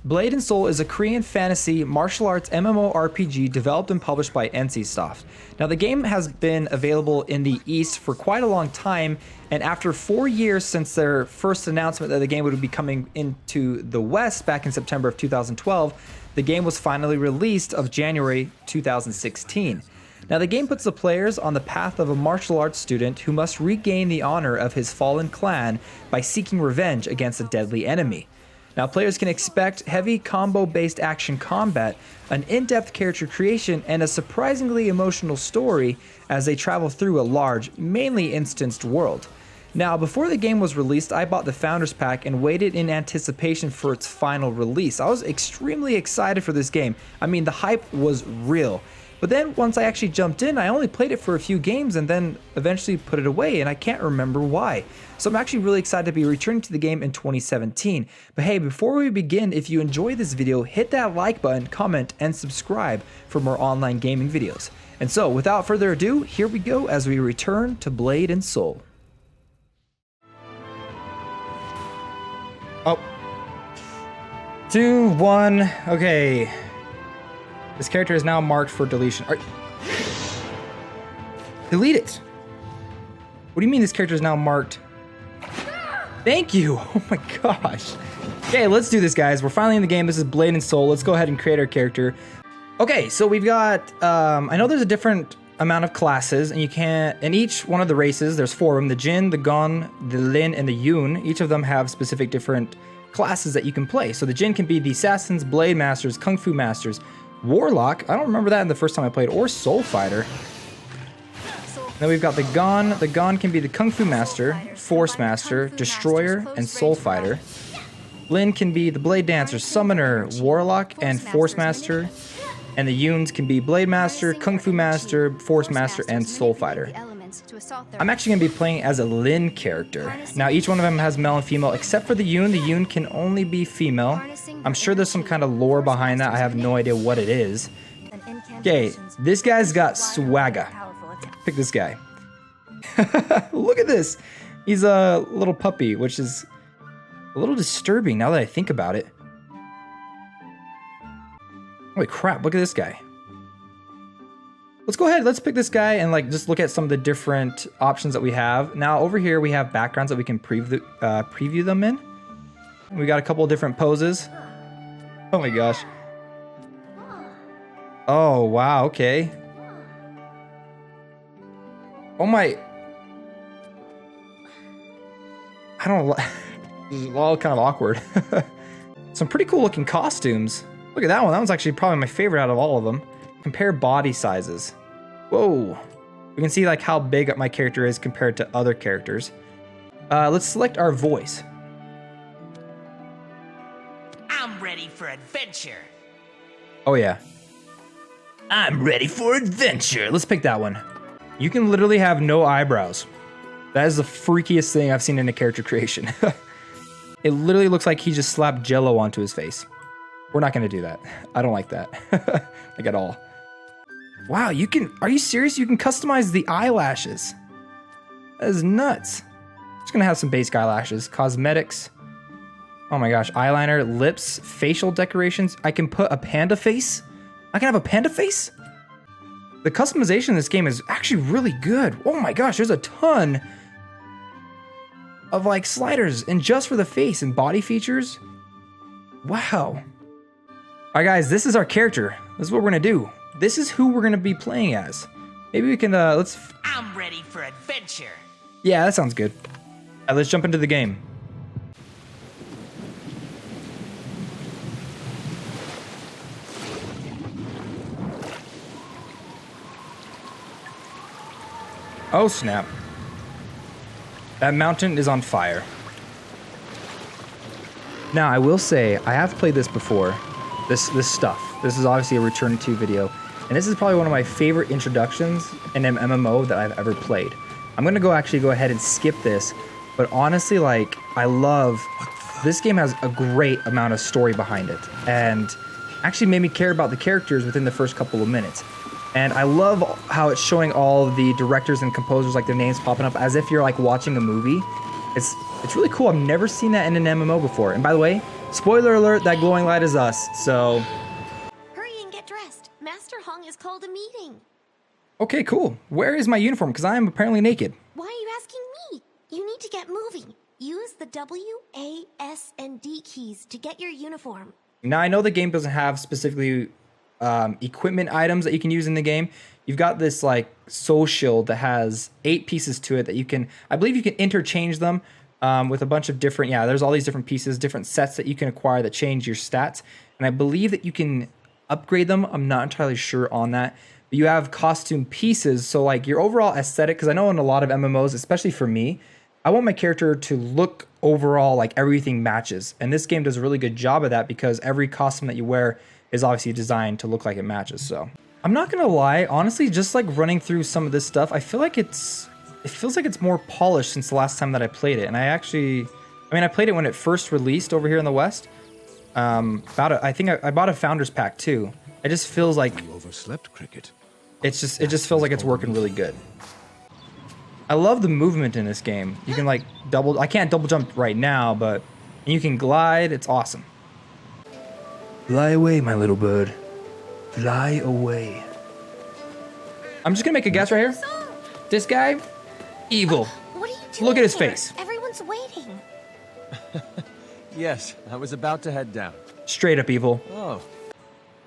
Blade and Soul is a Korean fantasy martial arts MMORPG developed and published by NCSoft. Now the game has been available in the East for quite a long time, and after 4 years since their first announcement that the game would be coming into the West back in September of 2012, the game was finally released of January 2016. Now the game puts the players on the path of a martial arts student who must regain the honor of his fallen clan by seeking revenge against a deadly enemy. Now players can expect heavy combo-based action combat, an in-depth character creation, and a surprisingly emotional story as they travel through a large, mainly instanced world. Now, before the game was released, I bought the Founders Pack and waited in anticipation for its final release. I was extremely excited for this game. I mean, the hype was real. But then once I actually jumped in, I only played it for a few games and then eventually put it away, and I can't remember why. So I'm actually really excited to be returning to the game in 2017. But hey, before we begin, if you enjoyed this video, hit that like button, comment, and subscribe for more online gaming videos. And so, without further ado, here we go as we return to Blade and Soul. Oh. 2, 1, okay. This character is now marked for deletion. Delete it. What do you mean this character is now marked? Thank you. Oh my gosh. Okay, let's do this, guys. We're finally in the game. This is Blade and Soul. Let's go ahead and create our character. Okay, so we've got, I know there's a different amount of classes, and you can, in each one of the races, there's 4 of them, the Jin, the Gon, the Lin, and the Yoon. Each of them have specific different classes that you can play. So the Jin can be the Assassins, Blade Masters, Kung Fu Masters, Warlock, I don't remember that in the first time I played, or Soul Fighter. Then we've got the Gon. The Gon can be the Kung Fu Master, Force Master, Destroyer, and Soul Fighter. Lin can be the Blade Dancer, Summoner, Warlock, and Force Master. And the Yoons can be Blade Master, Kung Fu Master, Force Master, and Soul Fighter. I'm actually going to be playing as a Lin character. Now each one of them has male and female, except for the Yoon. The Yoon can only be female. I'm sure there's some kind of lore behind that. I have no idea what it is. Okay, this guy's got swagger. Pick this guy. Look at this. He's a little puppy, which is a little disturbing now that I think about it. Holy crap, look at this guy. Let's go ahead, let's pick this guy and like just look at some of the different options that we have. Now over here we have backgrounds that we can preview them in. We got a couple of different poses. Oh my gosh. Oh wow, okay. Oh my. I don't know. This is all kind of awkward. Some pretty cool looking costumes. Look at that one. That one's actually probably my favorite out of all of them. Compare body sizes. Whoa. We can see like how big my character is compared to other characters. Let's select our voice. I'm ready for adventure. Oh yeah. I'm ready for adventure. Let's pick that one. You can literally have no eyebrows. That is the freakiest thing I've seen in a character creation. It literally looks like he just slapped Jello onto his face. We're not gonna do that. I don't like that. Like at all. Wow, you can, are you serious? You can customize the eyelashes. That is nuts. Just gonna have some basic eyelashes. Cosmetics. Oh my gosh, eyeliner, lips, facial decorations. I can put a panda face. I can have a panda face? The customization in this game is actually really good. Oh my gosh, there's a ton of like sliders and just for the face and body features. Wow. All right guys, this is our character. This is what we're gonna do. This is who we're gonna be playing as. Maybe we can, I'm ready for adventure. Yeah, that sounds good. All right, let's jump into the game. Oh snap. That mountain is on fire. Now I will say, I have played this before. This stuff. This is obviously a return to video. And this is probably one of my favorite introductions in an MMO that I've ever played. I'm gonna actually go ahead and skip this. But honestly, like, I love, this game has a great amount of story behind it. And actually made me care about the characters within the first couple of minutes. And I love how it's showing all the directors and composers, like their names popping up as if you're like watching a movie. It's really cool. I've never seen that in an MMO before. And by the way, Spoiler alert, that glowing light is us, so... Hurry and get dressed. Master Hong has called a meeting. Okay, cool. Where is my uniform? Because I am apparently naked. Why are you asking me? You need to get moving. Use the W, A, S, and D keys to get your uniform. Now, I know the game doesn't have specifically equipment items that you can use in the game. You've got this like soul shield that has 8 pieces to it that you can, I believe you can interchange them with a bunch of different, there's all these different pieces, different sets that you can acquire that change your stats. And I believe that you can upgrade them. I'm not entirely sure on that. But you have costume pieces. So like your overall aesthetic, because I know in a lot of MMOs, especially for me, I want my character to look overall like everything matches. And this game does a really good job of that because every costume that you wear is obviously designed to look like it matches. So I'm not gonna lie, honestly, just like running through some of this stuff, I feel like it feels like it's more polished since the last time that I played it. And I played it when it first released over here in the West. I think I bought a Founders Pack too. It just feels like You overslept, Cricket. it just feels like it's working really good. I love the movement in this game. You can like I can't double jump right now, but you can glide. It's awesome. Fly away, my little bird. Fly away. I'm just gonna make a guess right here. This guy, evil. What are you doing? Look at his here? face. Everyone's waiting. Yes, I was about to head down. Straight up evil. Oh,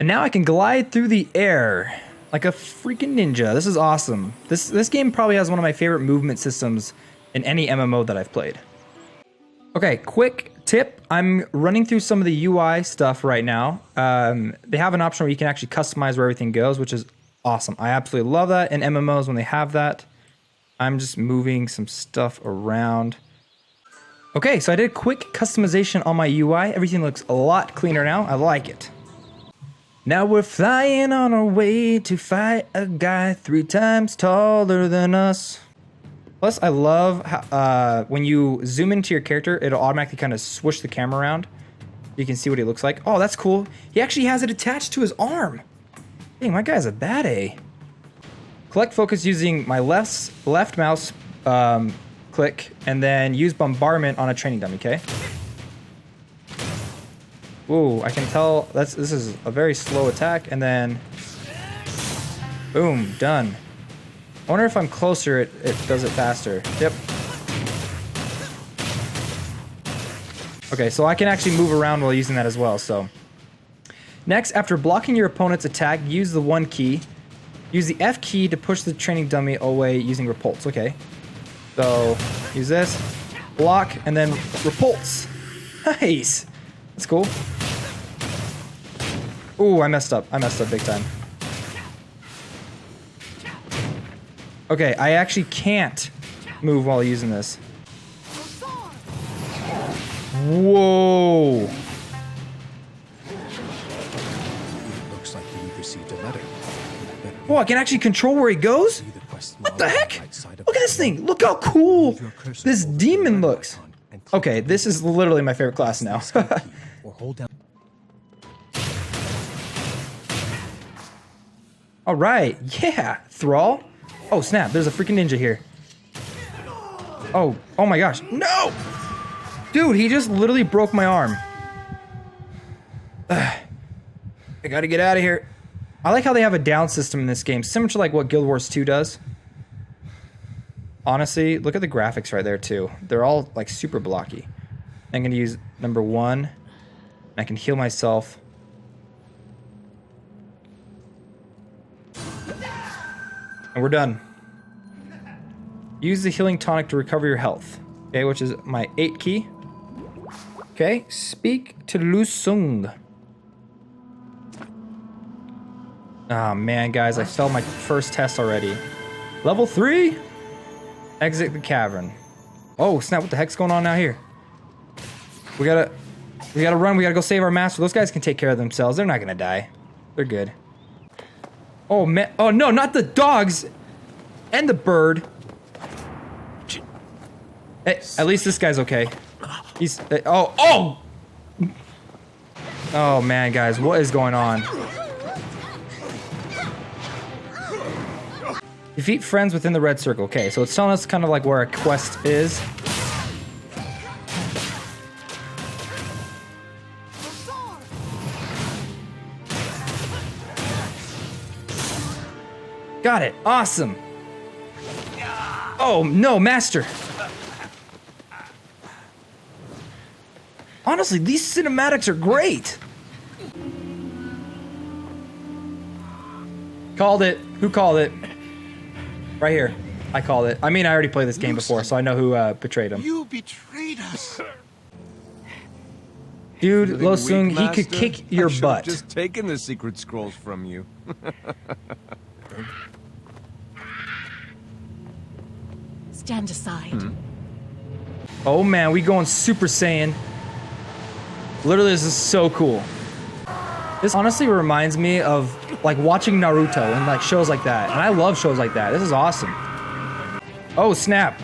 And now I can glide through the air like a freaking ninja. This is awesome. This game probably has one of my favorite movement systems in any MMO that I've played. Okay, quick tip. I'm running through some of the UI stuff right now. They have an option where you can actually customize where everything goes, which is awesome. I absolutely love that in MMOs when they have that. I'm just moving some stuff around. Okay, so I did quick customization on my UI. Everything looks a lot cleaner now. I like it. Now we're flying on our way to fight a guy 3 times taller than us. Plus, I love how, when you zoom into your character, it'll automatically kind of swoosh the camera around. You can see what he looks like. Oh, that's cool. He actually has it attached to his arm. Dang, my guy's a bad A. Collect focus using my left mouse click, and then use bombardment on a training dummy, okay? Ooh, I can tell this is a very slow attack, and then boom, done. I wonder if I'm closer, it does it faster. Yep. Okay, so I can actually move around while using that as well, so. Next, after blocking your opponent's attack, use the 1 key. Use the F key to push the training dummy away using repulse, okay. So, use this, block, and then repulse. Nice. That's cool. Ooh, I messed up. I messed up big time. Okay, I actually can't move while using this. Whoa. it looks like we received a letter. Oh, I can actually control where he goes? What the heck? Look at this thing. Look how cool this demon looks. Okay, this is literally my favorite class now. Or hold down. All right, yeah, Thrall. Oh snap, there's a freaking ninja here. Oh my gosh, no! Dude, he just literally broke my arm. I gotta get out of here. I like how they have a down system in this game, similar to like what Guild Wars 2 does. Honestly, look at the graphics right there too. They're all like super blocky. I'm gonna use number 1, and I can heal myself. And we're done. Use the healing tonic to recover your health. Okay, which is my 8 key. Okay, speak to Lu Sung. Oh man, guys, I failed my first test already. Level 3? Exit the cavern. Oh snap, what the heck's going on now here? We gotta run, we gotta go save our master. Those guys can take care of themselves. They're not gonna die. They're good. Oh man, oh no, not the dogs! And the bird. Hey, at least this guy's okay. He's, oh man, guys, what is going on? Defeat friends within the red circle. Okay, so it's telling us kind of like where a quest is. Got it. Awesome. Oh, no, Master. Honestly, these cinematics are great. Called it. Who called it? Right here. I called it. I mean, I already played this game before, so I know who betrayed him. You betrayed us. Dude, Feeling Lo weak, Sung, he could Master? kick your I should've butt. just taken the secret scrolls from you. Stand aside. Oh man, we going Super Saiyan. Literally, this is so cool. This honestly reminds me of like watching Naruto and like shows like that. And I love shows like that. This is awesome. Oh snap.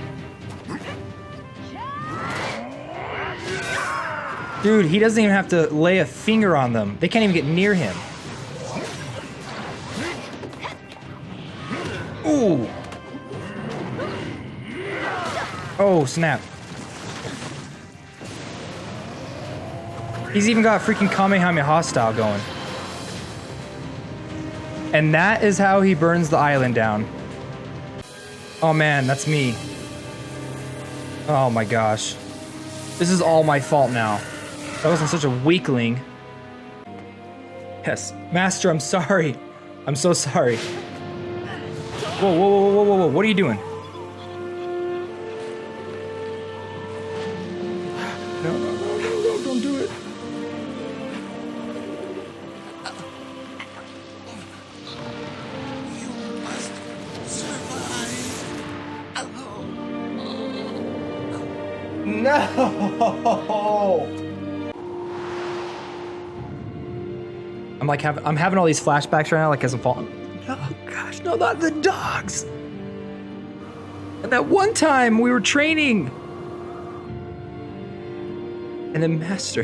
Dude, he doesn't even have to lay a finger on them. They can't even get near him. Ooh. Oh, snap. He's even got freaking Kamehameha style going. And that is how he burns the island down. Oh man, that's me. Oh my gosh. This is all my fault now. I wasn't such a weakling. Yes. Master, I'm sorry. I'm so sorry. Whoa, whoa, whoa, whoa, whoa, whoa. What are you doing? No, no, no, no, no, don't do it. You must survive. No! I'm having all these flashbacks right now, like as I'm falling. No, gosh, no, not the dogs. And that one time we were training. And then Master.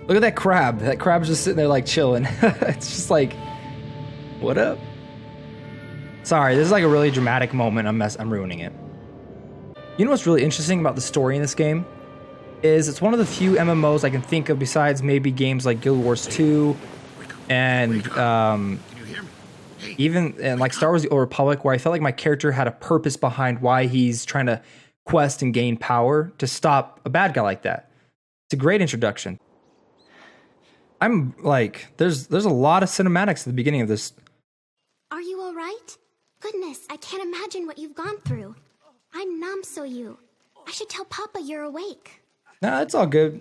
Look at that crab. That crab's just sitting there like chilling. It's just like, what up? Sorry, this is like a really dramatic moment. I'm ruining it. You know what's really interesting about the story in this game? Is it's one of the few MMOs I can think of besides maybe games like Guild Wars 2 and even like Star Wars: The Old Republic, where I felt like my character had a purpose behind why he's trying to quest and gain power to stop a bad guy like that. It's a great introduction. I'm like, there's a lot of cinematics at the beginning of this. Are you all right? Goodness, I can't imagine what you've gone through. I'm numb, so you. I should tell Papa you're awake. Nah, it's all good.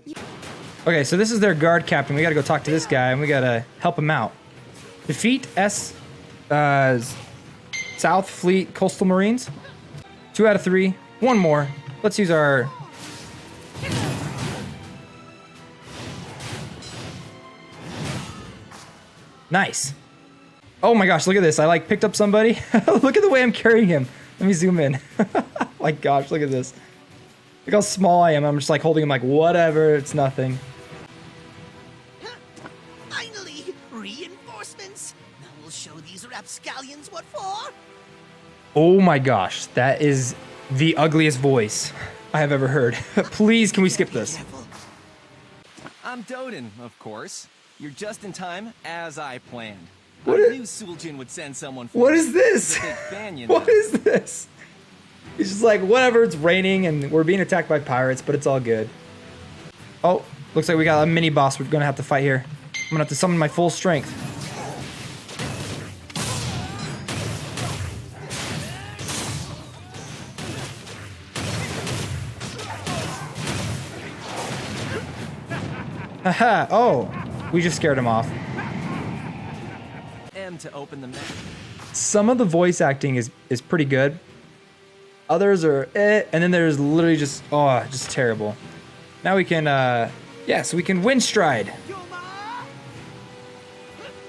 Okay, so this is their guard captain. We gotta go talk to this guy, and we gotta help him out. Defeat South Fleet Coastal Marines. 2 out of 3. One more. Let's use our... Nice. Oh my gosh, look at this. I like picked up somebody. Look at the way I'm carrying him. Let me zoom in. My gosh, look at this. Look how small I am. I'm just like holding him like, whatever, it's nothing. Finally, reinforcements. Now we'll show these rapscallions what for. Oh my gosh, that is the ugliest voice I have ever heard. Please, can we skip this? I'm Doden, of course. You're just in time, as I planned. What I is- knew Suljin would send someone for What me. is this? He's a big fan, you know. What is this? He's just like, whatever, it's raining and we're being attacked by pirates, but it's all good. Oh, looks like we got a mini boss we're gonna have to fight here. I'm gonna have to summon my full strength. Haha, oh, we just scared him off. M to open the map. Some of the voice acting is pretty good. Others are and then there's literally just, oh, just terrible. Now we can, yeah, so we can wind stride.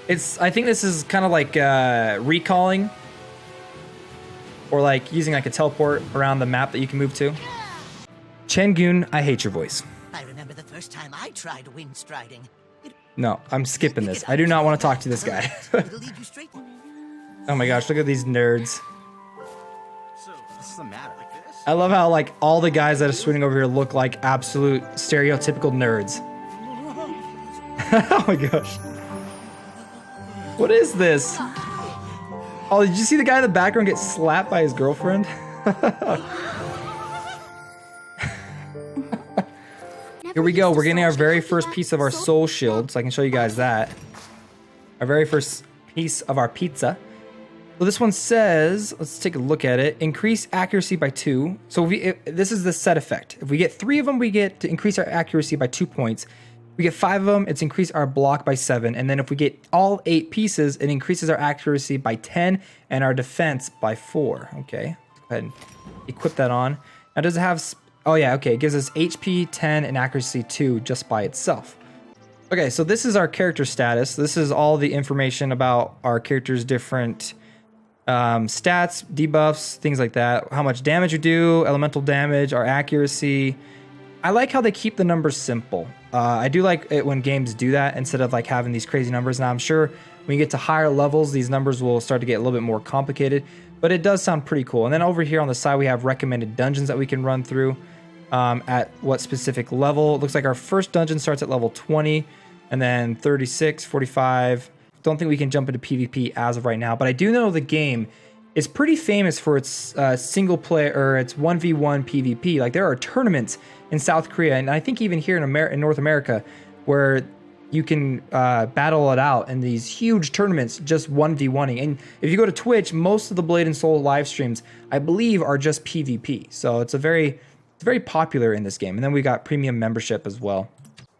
I think this is kind of like recalling or like using like a teleport around the map that you can move to. Chengun, I hate your voice. I remember the first time I tried wind striding. No, I'm skipping this. I do not want to talk to this guy. It'll lead you straight. Oh my gosh, look at these nerds. So, what's the matter like this? I love how like all the guys that are swinging over here look like absolute stereotypical nerds. Oh my gosh. What is this? Oh, did you see the guy in the background get slapped by his girlfriend? Here we go. We're getting our very first piece of our soul shield, so I can show you guys that. Our very first piece of our pizza. Well, this one says, let's take a look at it. Increase accuracy by 2. So this is the set effect. If we get 3 of them, we get to increase our accuracy by 2 points. If we get 5 of them, it's increase our block by 7. And then if we get all 8 pieces, it increases our accuracy by 10 and our defense by 4. Okay, go ahead and equip that on. Now, does it have... Oh yeah, okay, it gives us HP 10 and accuracy 2 just by itself. Okay, so this is our character status. This is all the information about our character's different stats, debuffs, things like that. How much damage you do, elemental damage, our accuracy. I like how they keep the numbers simple. I do like it when games do that instead of like having these crazy numbers. Now I'm sure when you get to higher levels, these numbers will start to get a little bit more complicated, but it does sound pretty cool. And then over here on the side, we have recommended dungeons that we can run through at what specific level. It looks like our first dungeon starts at level 20 and then 36, 45. Don't think we can jump into PvP as of right now, but I do know the game is pretty famous for its single player or its 1v1 PvP. Like there are tournaments in South Korea, and I think even here in North America, where you can battle it out in these huge tournaments, just 1v1ing. And if you go to Twitch, most of the Blade and Soul live streams, I believe, are just PvP. So it's very popular in this game. And then we got premium membership as well.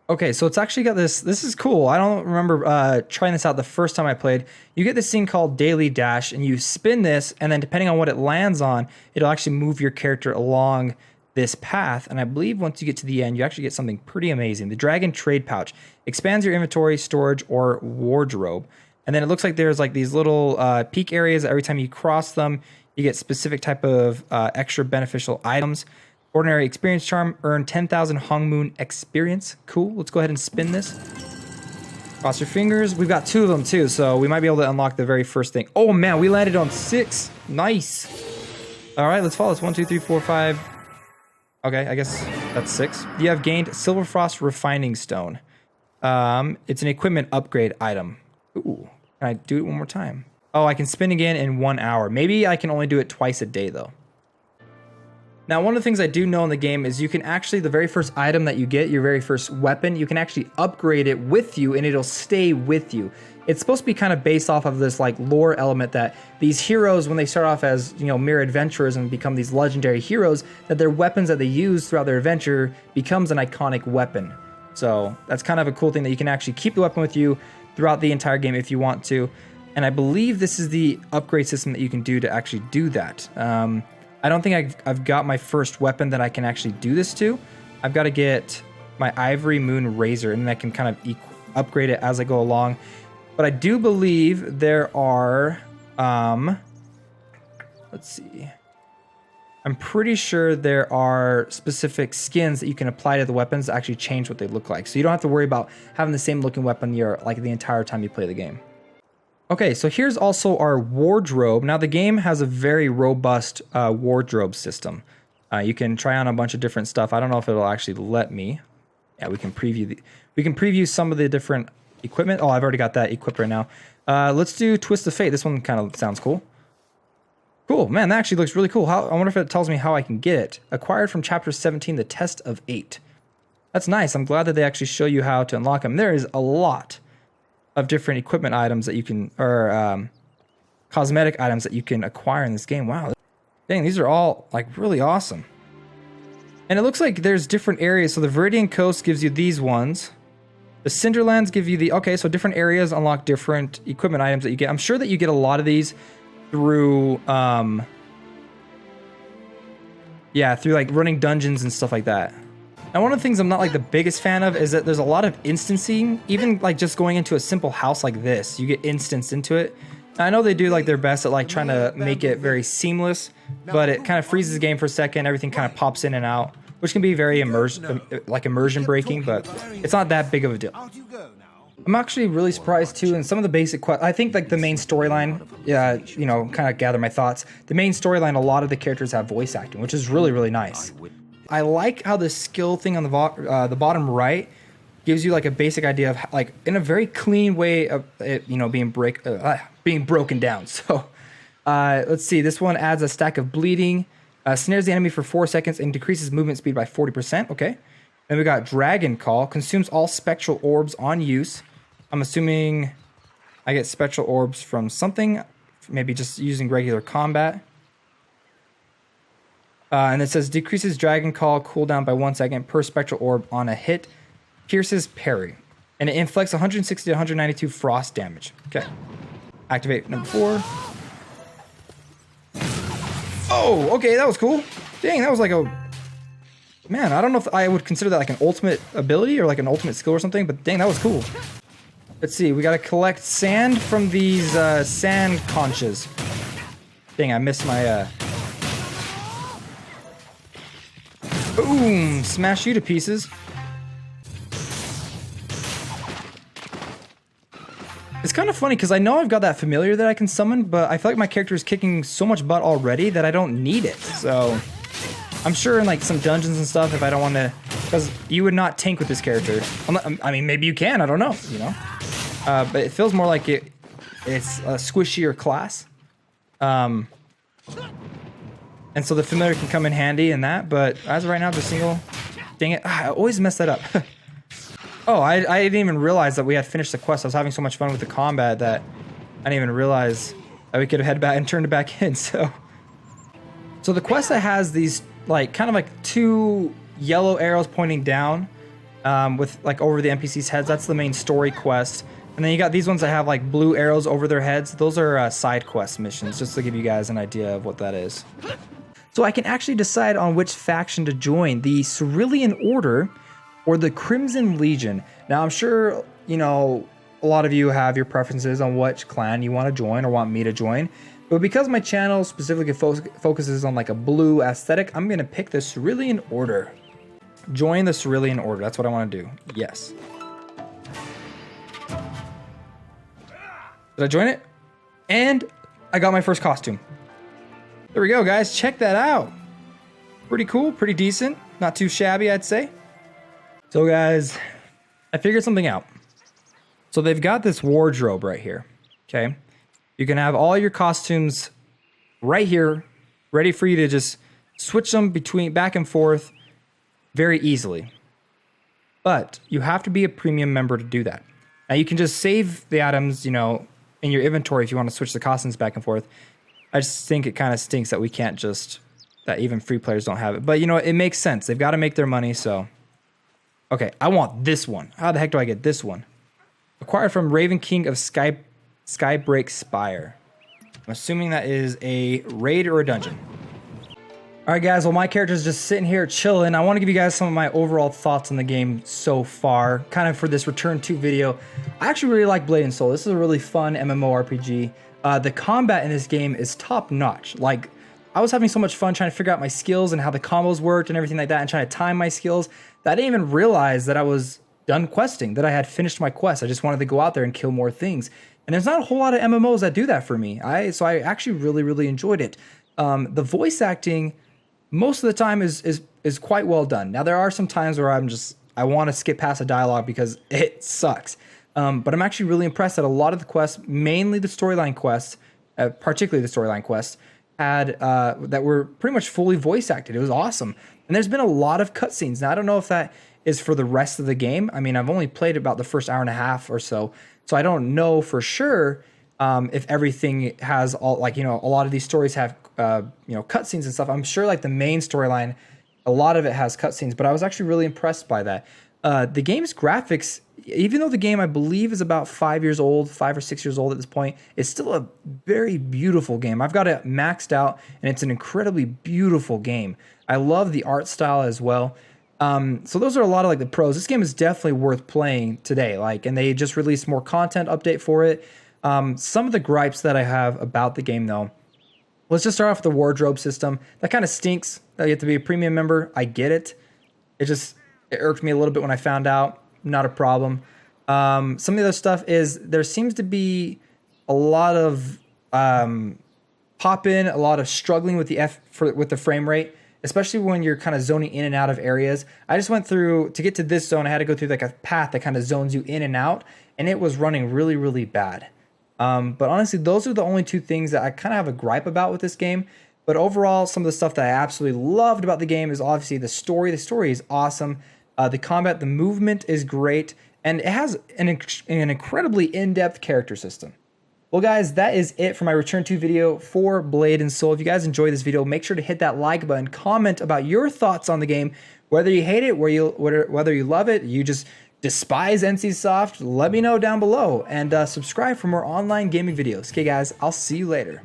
Okay, so it's actually got this is cool. I don't remember trying this out the first time I played. You get this thing called Daily Dash, and you spin this, and then depending on what it lands on, it'll actually move your character along this path. And I believe once you get to the end, you actually get something pretty amazing. The Dragon Trade Pouch expands your inventory, storage, or wardrobe. And then it looks like there's like these little peak areas. Every time you cross them, you get specific type of extra beneficial items. Ordinary Experience Charm, earn 10,000 Hong Moon experience. Cool, let's go ahead and spin this. Cross your fingers. We've got 2 of them too, so we might be able to unlock the very first thing. Oh man, we landed on 6. Nice. All right, let's follow this. 1, 2, 3, 4, 5. Okay, I guess that's 6. You have gained Silver Frost Refining Stone. It's an equipment upgrade item. Ooh, can I do it one more time? Oh, I can spin again in 1 hour. Maybe I can only do it twice a day though. Now, one of the things I do know in the game is you can actually, the very first item that you get, your very first weapon, you can actually upgrade it with you and it'll stay with you. It's supposed to be kind of based off of this like lore element that these heroes, when they start off as, you know, mere adventurers and become these legendary heroes, that their weapons that they use throughout their adventure becomes an iconic weapon. So that's kind of a cool thing that you can actually keep the weapon with you throughout the entire game if you want to. And I believe this is the upgrade system that you can do to actually do that. I don't think I've got my first weapon that I can actually do this to. I've got to get my Ivory Moon Razor, and then I can kind of upgrade it as I go along. But I do believe there are, let's see. I'm pretty sure there are specific skins that you can apply to the weapons to actually change what they look like. So you don't have to worry about having the same looking weapon like the entire time you play the game. Okay, so here's also our wardrobe. Now the game has a very robust wardrobe system. You can try on a bunch of different stuff. I don't know if it'll actually let me. Yeah, we can preview some of the different equipment. Oh, I've already got that equipped right now. Let's do Twist of Fate. This one kind of sounds cool. Cool, man, that actually looks really cool. I wonder if it tells me how I can get it. Acquired from Chapter 17, The Test of 8. That's nice. I'm glad that they actually show you how to unlock them. There is a lot of different equipment items that you can, or cosmetic items that you can acquire in this game. Wow, dang, these are all like really awesome. And it looks like there's different areas. So the Viridian Coast gives you these ones. The Cinderlands give you the, okay, so different areas unlock different equipment items that you get. I'm sure that you get a lot of these through, yeah, through like running dungeons and stuff like that. Now, one of the things I'm not like the biggest fan of is that there's a lot of instancing, even like just going into a simple house like this, you get instanced into it. Now, I know they do like their best at like trying to make it very seamless, but it kind of freezes the game for a second. Everything kind of pops in and out, which can be very immersion breaking, but it's not that big of a deal. I'm actually really surprised too in some of the basic I think like the main storyline, you know, kind of gather my thoughts. The main storyline, a lot of the characters have voice acting, which is really, really nice. I like how the skill thing on the bottom right gives you like a basic idea of like in a very clean way of it, you know, being broken down. So let's see. This one adds a stack of bleeding, snares the enemy for 4 seconds, and decreases movement speed by 40%. Okay. Then we got Dragon Call, consumes all spectral orbs on use. I'm assuming I get spectral orbs from something, maybe just using regular combat. And it says decreases Dragon Call cooldown by 1 second per spectral orb on a hit. Pierces parry. And it inflicts 160 to 192 frost damage. Okay. Activate number 4. Oh, okay, that was cool. Dang, that was like a... Man, I don't know if I would consider that like an ultimate ability or like an ultimate skill or something, but dang, that was cool. Let's see, we gotta collect sand from these sand conches. Dang, I missed my... Boom! Smash you to pieces. It's kind of funny because I know I've got that familiar that I can summon, but I feel like my character is kicking so much butt already that I don't need it. So I'm sure in like some dungeons and stuff, if I don't want to, because you would not tank with this character. I mean, maybe you can. I don't know. You know, but it feels more like it's a squishier class. And so the familiar can come in handy in that. But as of right now, the single, dang it, I always mess that up. Oh, I didn't even realize that we had finished the quest. I was having so much fun with the combat that I didn't even realize that we could have head back and turned it back in. So the quest that has these like kind of like 2 yellow arrows pointing down with like over the NPCs' heads. That's the main story quest. And then you got these ones that have like blue arrows over their heads. Those are side quest missions, just to give you guys an idea of what that is. So I can actually decide on which faction to join, the Cerulean Order or the Crimson Legion. Now, I'm sure, you know, a lot of you have your preferences on which clan you want to join or want me to join. But because my channel specifically focuses on like a blue aesthetic, I'm going to pick the Cerulean Order. Join the Cerulean Order. That's what I want to do. Yes. Did I join it? And I got my first costume. There we go, guys. Check that out. Pretty cool. Pretty decent. Not too shabby, I'd say. So guys, I figured something out. So they've got this wardrobe right here, okay? You can have all your costumes right here, ready for you to just switch them between back and forth very easily. But you have to be a premium member to do that. Now you can just save the items, you know, in your inventory if you want to switch the costumes back and forth. I just think it kind of stinks that we can't just, that even free players don't have it. But you know, it makes sense. They've got to make their money, so... Okay, I want this one. How the heck do I get this one? Acquired from Raven King of Skybreak Spire. I'm assuming that is a raid or a dungeon. Alright guys, well my character's just sitting here chilling. I want to give you guys some of my overall thoughts on the game so far. Kind of for this Return to video. I actually really like Blade and Soul. This is a really fun MMORPG. The combat in this game is top notch. Like, I was having so much fun trying to figure out my skills and how the combos worked and everything like that and trying to time my skills that I didn't even realize that I was done questing, that I had finished my quest. I just wanted to go out there and kill more things. And there's not a whole lot of MMOs that do that for me. So I actually really enjoyed it. The voice acting most of the time is quite well done. Now there are some times where I want to skip past a dialogue because it sucks. But I'm actually really impressed that a lot of the quests, mainly the storyline quests, particularly the storyline quests, had that were pretty much fully voice acted. It was awesome. And there's been a lot of cutscenes. Now I don't know if that is for the rest of the game. I mean, I've only played about the first hour and a half or so, so I don't know for sure if everything has all, like, you know, a lot of these stories have you know, cutscenes and stuff. I'm sure like the main storyline, a lot of it has cutscenes, but I was actually really impressed by that. The game's graphics, even though the game I believe is about 5 years old, 5 or 6 years old at this point, it's still a very beautiful game. I've got it maxed out, and it's an incredibly beautiful game. I love the art style as well. So those are a lot of like the pros. This game is definitely worth playing today. Like, and they just released more content update for it. Some of the gripes that I have about the game though, let's just start off with the wardrobe system. That kind of stinks that you have to be a premium member. I get it. It irked me a little bit when I found out. Not a problem. Some of the other stuff is there seems to be a lot of pop in, a lot of struggling with the frame rate. especially when you're kind of zoning in and out of areas. I just went through, to get to this zone, I had to go through like a path that kind of zones you in and out, and it was running really, really bad. But honestly, those are the only two things that I kind of have a gripe about with this game. But overall, some of the stuff that I absolutely loved about the game is obviously the story. The story is awesome. The combat, the movement is great, and it has an incredibly in-depth character system. Well, guys, that is it for my Return to video for Blade and Soul. If you guys enjoyed this video, make sure to hit that like button, comment about your thoughts on the game, whether you hate it, whether you love it, you just despise NCSoft, let me know down below, and subscribe for more online gaming videos. Okay, guys, I'll see you later.